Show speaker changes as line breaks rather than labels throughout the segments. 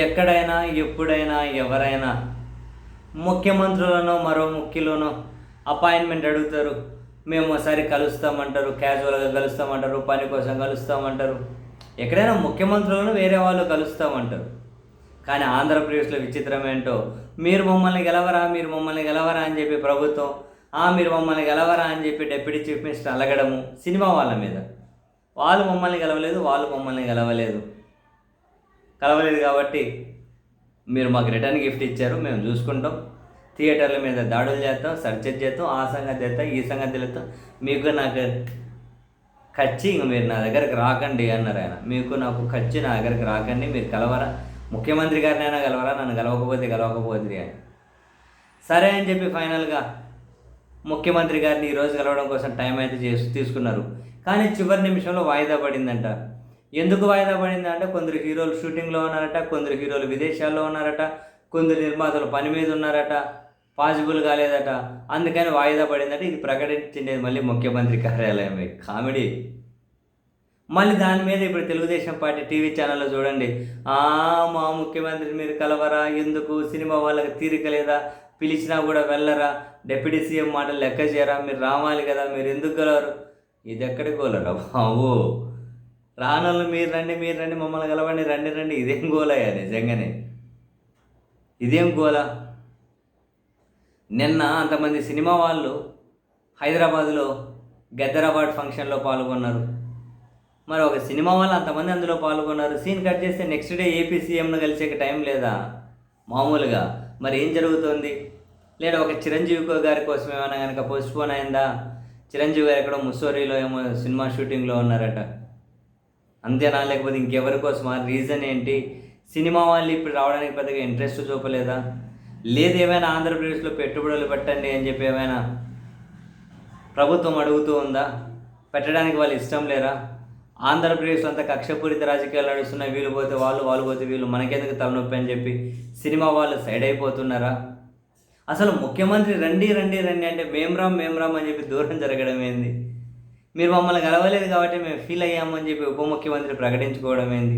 ఎక్కడైనా ఎప్పుడైనా ఎవరైనా ముఖ్యమంత్రులనో మరో ముఖ్యులనో అపాయింట్మెంట్ అడుగుతారు. మేము ఒకసారి కలుస్తామంటారు, క్యాజువల్గా కలుస్తామంటారు, పని కోసం కలుస్తామంటారు. ఎక్కడైనా ముఖ్యమంత్రులను వేరే వాళ్ళు కలుస్తామంటారు. కానీ ఆంధ్రప్రదేశ్లో విచిత్రం ఏంటో, మీరు మమ్మల్ని గెలవరా, మీరు మమ్మల్ని గెలవరా అని చెప్పి ప్రభుత్వం, మీరు మమ్మల్ని గెలవరా అని చెప్పి డిప్యూటీ చీఫ్ మినిస్టర్ అలగడము సినిమా వాళ్ళ మీద. వాళ్ళు మమ్మల్ని గెలవలేదు, వాళ్ళు మమ్మల్ని కలవలేదు కాబట్టి మీరు మాకు రిటర్న్ గిఫ్ట్ ఇచ్చారు, మేము చూసుకుంటాం, థియేటర్ల మీద దాడులు చేస్తాం, సెర్చ్ చేస్తాం, ఆ సంగతి చేస్తాం, ఈ సంగతి తెలుస్తాం, మీకు నాకు ఖర్చు ఇంక మీరు నా దగ్గరికి రాకండి అన్నారు ఆయన. మీకు నాకు ఖర్చు నా దగ్గరికి రాకండి, మీరు కలవరా, ముఖ్యమంత్రి గారినైనా కలవరా, నన్ను కలవకపోతే అని. సరే అని చెప్పి ఫైనల్గా ముఖ్యమంత్రి గారిని ఈరోజు కలవడం కోసం టైం అయితే తీసుకున్నారు. కానీ చివరి నిమిషంలో వాయిదా పడిందంట. ఎందుకు వాయిదా పడిందంటే కొందరు హీరోలు షూటింగ్లో ఉన్నారట, కొందరు హీరోలు విదేశాల్లో ఉన్నారట, కొందరు నిర్మాతలు పని మీద ఉన్నారట, పాసిబుల్ కాలేదట, అందుకని వాయిదా పడిందంటే. ఇది ప్రకటించింది మళ్ళీ ముఖ్యమంత్రి కార్యాలయమే. కామెడీ. మళ్ళీ దాని మీద ఇప్పుడు తెలుగుదేశం పార్టీ టీవీ ఛానల్లో చూడండి, మా ముఖ్యమంత్రిని మీరు కలవరా, ఎందుకు, సినిమా వాళ్ళకి తీరిక లేదా, పిలిచినా కూడా వెళ్ళరా, డిప్యూటీ సీఎం మాటలు లెక్క చేయరా, మీరు రావాలి కదా, మీరు ఎందుకు కలవరు. ఇది ఎక్కడికి గోలరా బాబు, రానోళ్ళు మీరు రండి మమ్మల్ని కలవండి, రండి. ఇదేం గోలయ్యా, నిజంగానే ఇదేం గోలా. నిన్న అంతమంది సినిమా వాళ్ళు హైదరాబాదులో గద్దర్ అవార్డ్ ఫంక్షన్లో పాల్గొన్నారు. మరి ఒక సినిమా వాళ్ళు అంతమంది అందులో పాల్గొన్నారు, సీన్ కట్ చేస్తే నెక్స్ట్ డే ఏపీ సీఎంను కలిసే టైం లేదా మామూలుగా? మరి ఏం జరుగుతుంది? లేదా ఒక చిరంజీవి గారి కోసం ఏమైనా కనుక పోస్ట్పోన్ అయిందా? చిరంజీవి గారు ఎక్కడో ముస్సోరీలో ఏమో సినిమా షూటింగ్లో ఉన్నారట, అంతేనా? లేకపోతే ఇంకెవరి కోసమా? రీజన్ ఏంటి? సినిమా వాళ్ళు ఇప్పుడు రావడానికి పెద్దగా ఇంట్రెస్ట్ చూపలేదా? లేదు ఏమైనా ఆంధ్రప్రదేశ్లో పెట్టుబడులు పెట్టండి అని చెప్పి ఏమైనా ప్రభుత్వం అడుగుతూ ఉందా? పెట్టడానికి వాళ్ళు ఇష్టం లేరా? ఆంధ్రప్రదేశ్లో అంతా కక్షపూరిత రాజకీయాలు నడుస్తున్న, వీళ్ళు పోతే వాళ్ళు పోతే వీళ్ళు, మనకెందుకు తలనొప్పి అని చెప్పి సినిమా వాళ్ళు సైడ్ అయిపోతున్నారా? అసలు ముఖ్యమంత్రి రండి అంటే మేం రామ్ అని చెప్పి దూరం జరగడం ఏంది? మీరు మమ్మల్ని కలవలేదు కాబట్టి మేము ఫీల్ అయ్యామని చెప్పి ఉప ముఖ్యమంత్రి ప్రకటించుకోవడం ఏంది?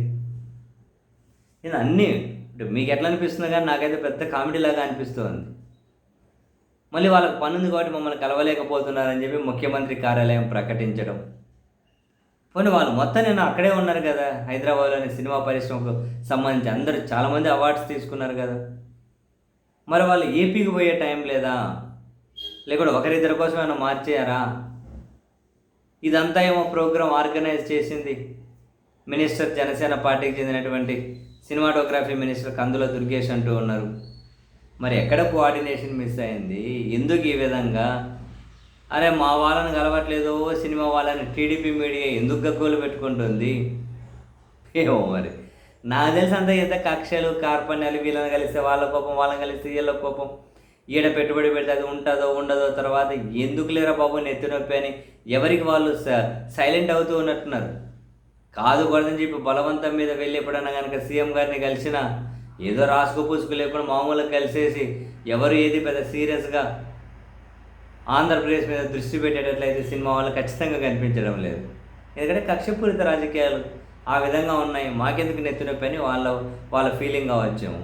ఇది అన్నీ మీకు ఎట్లా అనిపిస్తుంది, కానీ నాకైతే పెద్ద కామెడీలాగా అనిపిస్తుంది. మళ్ళీ వాళ్ళకి పని ఉంది కాబట్టి మమ్మల్ని కలవలేకపోతున్నారని చెప్పి ముఖ్యమంత్రి కార్యాలయం ప్రకటించడం. పోనీ వాళ్ళు మొత్తం నేను అక్కడే ఉన్నారు కదా, హైదరాబాద్లోని సినిమా పరిశ్రమకు సంబంధించి అందరూ చాలామంది అవార్డ్స్ తీసుకున్నారు కదా, మరి వాళ్ళు ఏపీకి పోయే టైం లేదా? లేకపోతే ఒకరిద్దరి కోసం ఏమైనా మార్చేయారా? ఇదంతా ఏమో ప్రోగ్రాం ఆర్గనైజ్ చేసింది మినిస్టర్, జనసేన పార్టీకి చెందినటువంటి సినిమాటోగ్రఫీ మినిస్టర్ కందుల దుర్గేష్ అంటూ ఉన్నారు. మరి ఎక్కడ కోఆర్డినేషన్ మిస్ అయింది? ఎందుకు ఈ విధంగా? అరే మా వాళ్ళని కలవట్లేదు, సినిమా వాళ్ళని టీడీపీ మీడియా ఎందుకు గగ్గోలు పెట్టుకుంటుంది? ఏమో మరి. నాకు తెలిసి అంత ఎంత కక్షలు కార్పణ్యాలు, వీళ్ళని కలిస్తే వాళ్ళ కోపం, వాళ్ళని కలిస్తే వీళ్ళ కోపం, ఈడ పెట్టుబడి పెడితే అది ఉంటుందో ఉండదో, తర్వాత ఎందుకు లేరా బాబు నెత్తి నొప్పి అని ఎవరికి వాళ్ళు సైలెంట్ అవుతూ ఉన్నట్టున్నారు. కాదు కూడదని చెప్పి బలవంతం మీద వెళ్ళి ఎప్పుడన్నా కనుక సీఎం గారిని కలిసినా ఏదో రాసుకు పూసుకు లేకుండా మామూలుగా కలిసేసి ఎవరు ఏది పెద్ద సీరియస్గా ఆంధ్రప్రదేశ్ మీద దృష్టి పెట్టేటట్లయితే సినిమా వాళ్ళు ఖచ్చితంగా కనిపించడం లేదు. ఎందుకంటే కక్షపూరిత రాజకీయాలు ఆ విధంగా ఉన్నాయి, మాకెందుకు నెత్తి నొప్పి అని వాళ్ళ ఫీలింగ్ కావచ్చేమో.